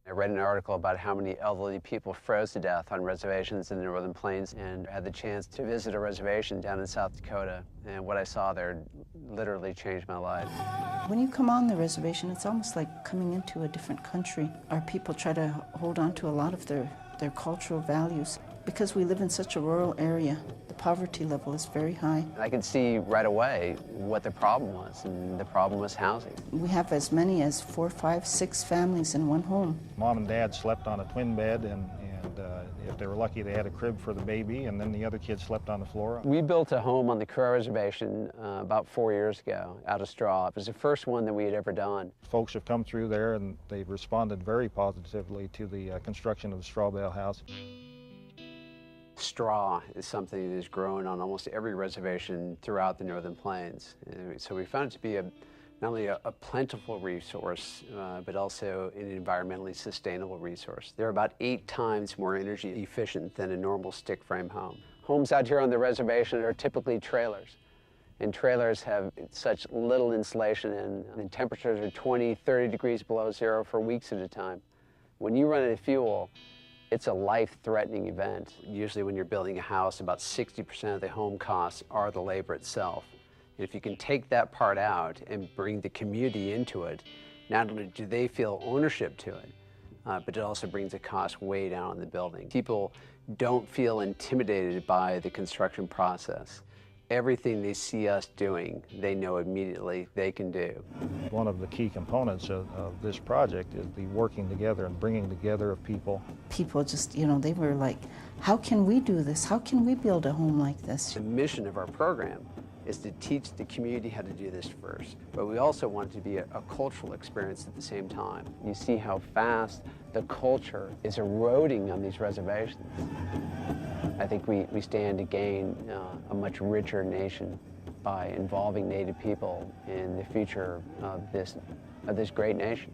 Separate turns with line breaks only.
I read an article about how many elderly people froze to death on reservations in the Northern Plains, and I had the chance to visit a reservation down in South Dakota, and what I saw there literally changed my life.
When you come on the reservation, it's almost like coming into a different country. Our people try to hold on to a lot of their cultural values. Because we live in such a rural area, the poverty level is very high.
I could see right away what the problem was, and the problem was housing.
We have as many as 4, 5, 6 families in one home.
Mom and Dad slept on a twin bed, and if they were lucky, they had a crib for the baby, and then the other kids slept on the floor.
We built a home on the Crow Reservation about 4 years ago out of straw. It was the first one that we had ever done.
Folks have come through there, and they've responded very positively to the construction of the straw bale house.
Straw is something that is grown on almost every reservation throughout the Northern Plains. So we found it to be not only a plentiful resource, but also an environmentally sustainable resource. They're about 8 times more energy efficient than a normal stick frame home. Homes out here on the reservation are typically trailers. And trailers have such little insulation, and temperatures are 20, 30 degrees below zero for weeks at a time. When you run out of fuel, it's a life-threatening event. Usually when you're building a house, about 60% of the home costs are the labor itself. And if you can take that part out and bring the community into it, not only do they feel ownership to it, but it also brings the cost way down on the building. People don't feel intimidated by the construction process. Everything they see us doing, they know immediately they can do.
One of the key components of this project is the working together and bringing together of people.
People just, they were like, how can we do this? How can we build a home like this?
The mission of our program is to teach the community how to do this first, but we also want it to be a cultural experience at the same time. You see how fast the culture is eroding on these reservations. I think we stand to gain a much richer nation by involving Native people in the future of this great nation.